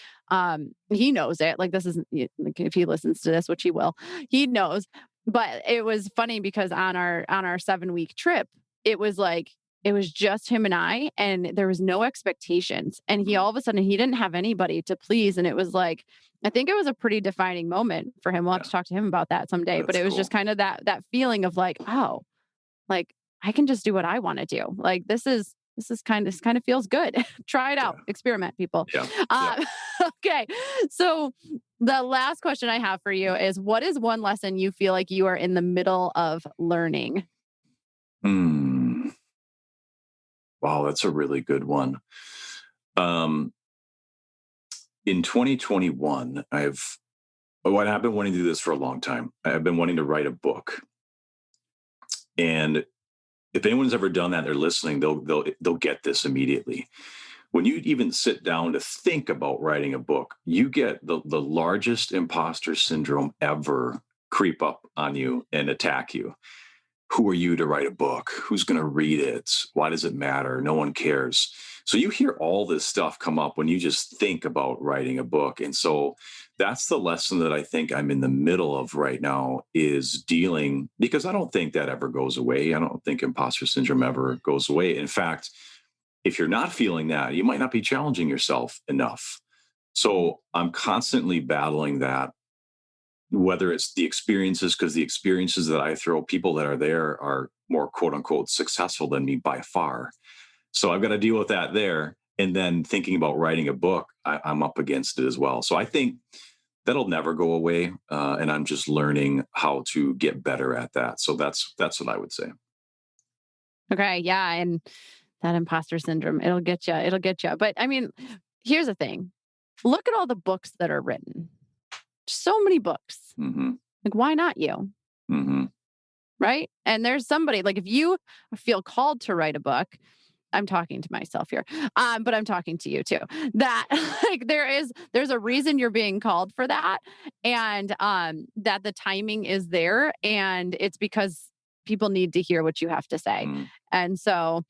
he knows it. Like this isn't like if he listens to this, which he will, he knows. But it was funny because on our 7 week trip, it was like it was just him and I, and there was no expectations. And he Mhm. all of a sudden he didn't have anybody to please. And it was like, I think it was a pretty defining moment for him. We'll have Yeah, to talk to him about that someday. But that's it was just cool. kind of that feeling of like, oh, like I can just do what I want to do. Like this kind of feels good. Try it out. Yeah, Experiment, people. yeah, yeah. Um, okay. So the last question I have for you is what is one lesson you feel like you are in the middle of learning? Mm. Wow, that's a really good one. Um, in 2021, I've been wanting to do this for a long time. I've been wanting to write a book, and if anyone's ever done that, they're listening. They'll get this immediately. When you even sit down to think about writing a book, you get the largest imposter syndrome ever creep up on you and attack you. Who are you to write a book? Who's going to read it? Why does it matter? No one cares. So you hear all this stuff come up when you just think about writing a book. And so that's the lesson that I think I'm in the middle of right now, is dealing, because I don't think that ever goes away. I don't think imposter syndrome ever goes away. In fact, if you're not feeling that, you might not be challenging yourself enough. So I'm constantly battling that, whether it's the experiences, because the experiences that I throw, people that are there are more quote unquote successful than me by far. So I've got to deal with that there. And then thinking about writing a book, I'm up against it as well. So I think that'll never go away. And I'm just learning how to get better at that. So that's what I would say. Okay. Yeah. And that imposter syndrome, it'll get you. It'll get you. But I mean, here's the thing. Look at all the books that are written. So many books. Hmm. Like, why not you? Hmm. Right. And there's somebody like if you feel called to write a book, I'm talking to myself here. But I'm talking to you too. That like there's a reason you're being called for that. And that the timing is there. And it's because people need to hear what you have to say. Mm. And so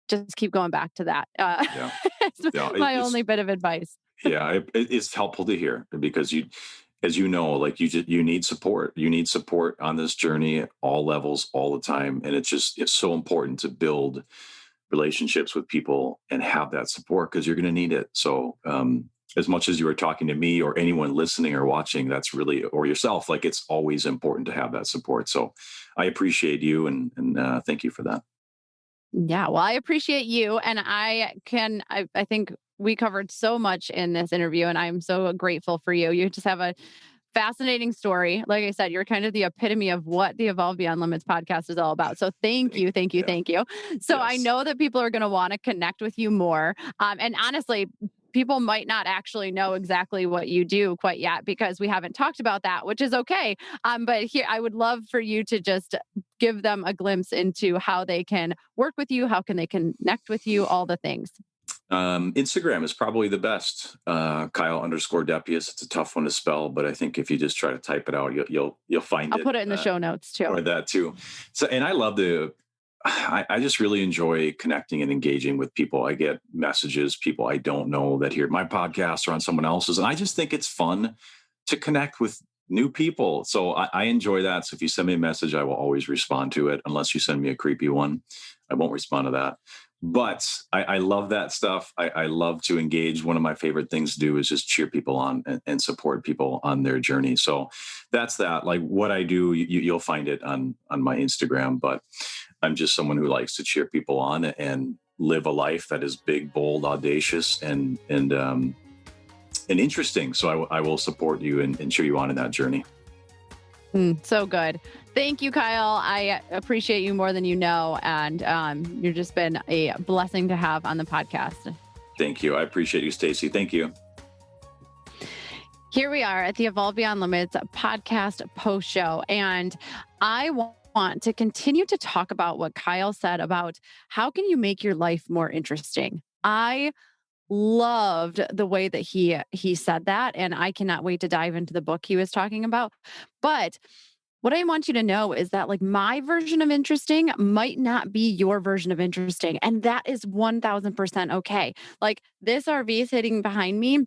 just keep going back to that. Yeah. It's Yeah. my only bit of advice. Yeah, it's helpful to hear, because as you know, like you need support. You need support on this journey at all levels, all the time, and it's so important to build relationships with people and have that support, because you're going to need it. So, as much as you are talking to me or anyone listening or watching, that's really, or yourself, like it's always important to have that support. So, I appreciate you, and thank you for that. Yeah, well, I appreciate you. And I think we covered so much in this interview, and I'm so grateful for you. You just have a fascinating story. Like I said, you're kind of the epitome of what the Evolve Beyond Limits podcast is all about. So thank you, thank you, Yeah. thank you. So I Yes. know that people are going to want to connect with you more. And honestly, people might not actually know exactly what you do quite yet because we haven't talked about that, which is okay. But here, I would love for you to just give them a glimpse into how they can work with you, how can they connect with you, all the things. Instagram is probably the best. Kyle underscore Depiesse. It's a tough one to spell, but I think if you just try to type it out, you'll find I'll it. put it in the show notes too. Or that too. So, and I love I just really enjoy connecting and engaging with people. I get messages, people I don't know that hear my podcast or on someone else's. And I just think it's fun to connect with new people. So I enjoy that. So if you send me a message, I will always respond to it. Unless you send me a creepy one, I won't respond to that. But I love that stuff. I love to engage. One of my favorite things to do is just cheer people on and support people on their journey. So that's that. Like what I do, you'll find it on my Instagram. But I'm just someone who likes to cheer people on and live a life that is big, bold, audacious, and interesting. So I will support you and cheer you on in that journey. So good. Thank you, Kyle. I appreciate you more than you know. And you've just been a blessing to have on the podcast. Thank you. I appreciate you, Stacy. Thank you. Here we are at the Evolve Beyond Limits podcast post show. And I want to continue to talk about what Kyle said about how can you make your life more interesting. I loved the way that he said that, and I cannot wait to dive into the book he was talking about. But what I want you to know is that like my version of interesting might not be your version of interesting, and that is 1000% okay. Like this RV is sitting behind me,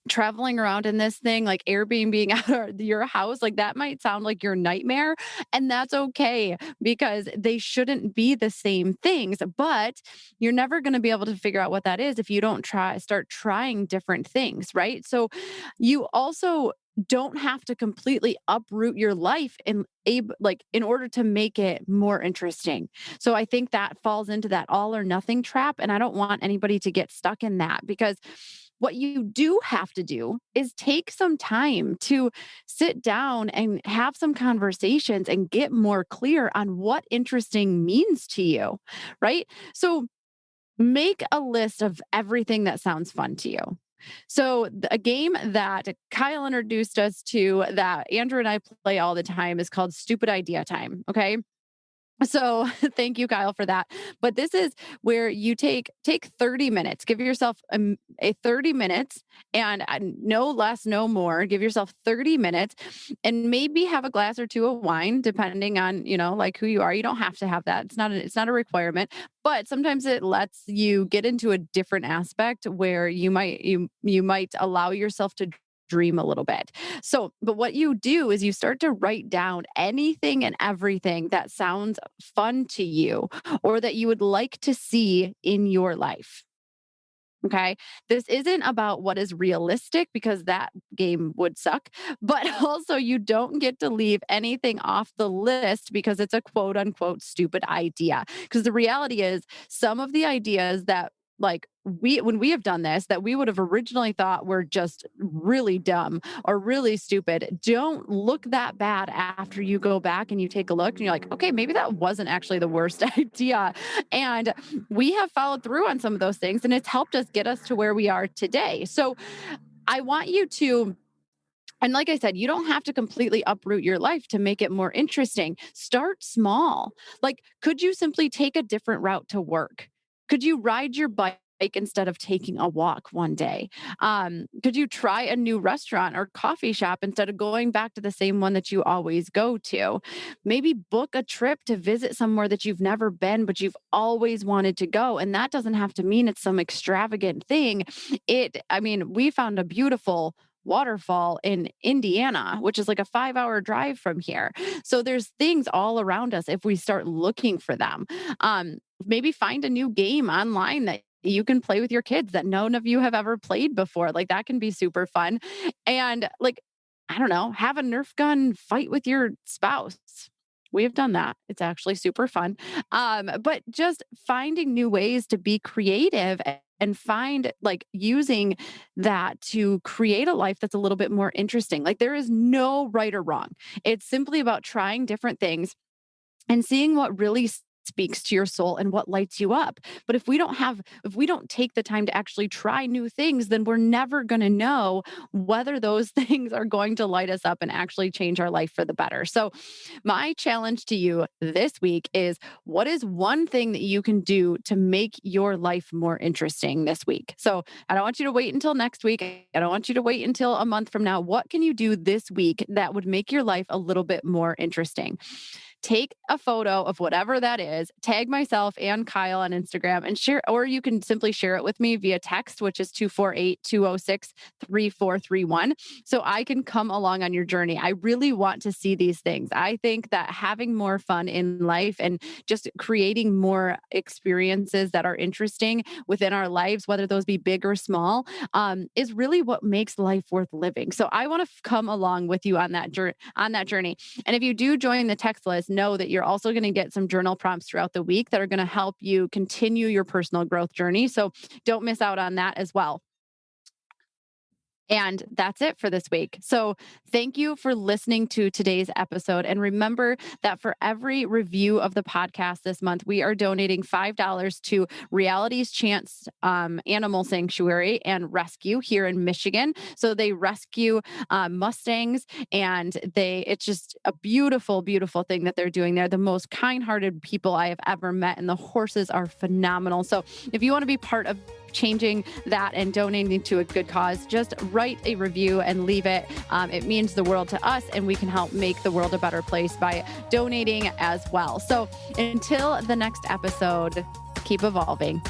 traveling around in this thing, like Airbnb out your house, like that might sound like your nightmare. And that's okay because they shouldn't be the same things. But you're never going to be able to figure out what that is if you don't start trying different things, right? So you also don't have to completely uproot your life in order to make it more interesting. So I think that falls into that all or nothing trap, and I don't want anybody to get stuck in that because what you do have to do is take some time to sit down and have some conversations and get more clear on what interesting means to you, right? So make a list of everything that sounds fun to you. So, a game that Kyle introduced us to that Andrew and I play all the time is called Stupid Idea Time. Okay. So thank you, Kyle, for that. But this is where you take 30 minutes. Give yourself a 30 minutes and no less, no more. Give yourself 30 minutes and maybe have a glass or two of wine, depending on, like who you are. You don't have to have that. It's not a requirement, but sometimes it lets you get into a different aspect where you might allow yourself to dream a little bit. So, but what you do is you start to write down anything and everything that sounds fun to you or that you would like to see in your life. Okay. This isn't about what is realistic because that game would suck, but also you don't get to leave anything off the list because it's a quote unquote stupid idea. Because the reality is, some of the ideas that like when we have done this that we would have originally thought were just really dumb or really stupid don't look that bad after you go back and you take a look and you're like, okay, maybe that wasn't actually the worst idea. And we have followed through on some of those things and it's helped us get us to where we are today. So I want you to, and like I said, you don't have to completely uproot your life to make it more interesting. Start small. Like, could you simply take a different route to work? Could you ride your bike instead of taking a walk one day? Could you try a new restaurant or coffee shop instead of going back to the same one that you always go to? Maybe book a trip to visit somewhere that you've never been, but you've always wanted to go. And that doesn't have to mean it's some extravagant thing. We found a beautiful waterfall in Indiana, which is like a 5-hour drive from here. So there's things all around us if we start looking for them. Maybe find a new game online that you can play with your kids that none of you have ever played before. Like that can be super fun. And like, I don't know, have a Nerf gun fight with your spouse. We have done that. It's actually super fun. But just finding new ways to be creative and find like using that to create a life that's a little bit more interesting. Like there is no right or wrong. It's simply about trying different things and seeing what really speaks to your soul and what lights you up. But if we don't take the time to actually try new things, then we're never going to know whether those things are going to light us up and actually change our life for the better. So my challenge to you this week is, what is one thing that you can do to make your life more interesting this week? So I don't want you to wait until next week. I don't want you to wait until a month from now. What can you do this week that would make your life a little bit more interesting? Take a photo of whatever that is, tag myself and Kyle on Instagram and share, or you can simply share it with me via text, which is 248-206-3431. So I can come along on your journey. I really want to see these things. I think that having more fun in life and just creating more experiences that are interesting within our lives, whether those be big or small, is really what makes life worth living. So I want to come along with you on that journey. And if you do join the text list, know that you're also going to get some journal prompts throughout the week that are going to help you continue your personal growth journey. So don't miss out on that as well. And that's it for this week. So thank you for listening to today's episode. And remember that for every review of the podcast this month, we are donating $5 to Reality's Chance Animal Sanctuary and Rescue here in Michigan. So they rescue Mustangs, and it's just a beautiful, beautiful thing that they're doing there. The most kind-hearted people I have ever met, and the horses are phenomenal. So if you want to be part of changing that and donating to a good cause, just write a review and leave it. It means the world to us, and we can help make the world a better place by donating as well. So until the next episode, keep evolving.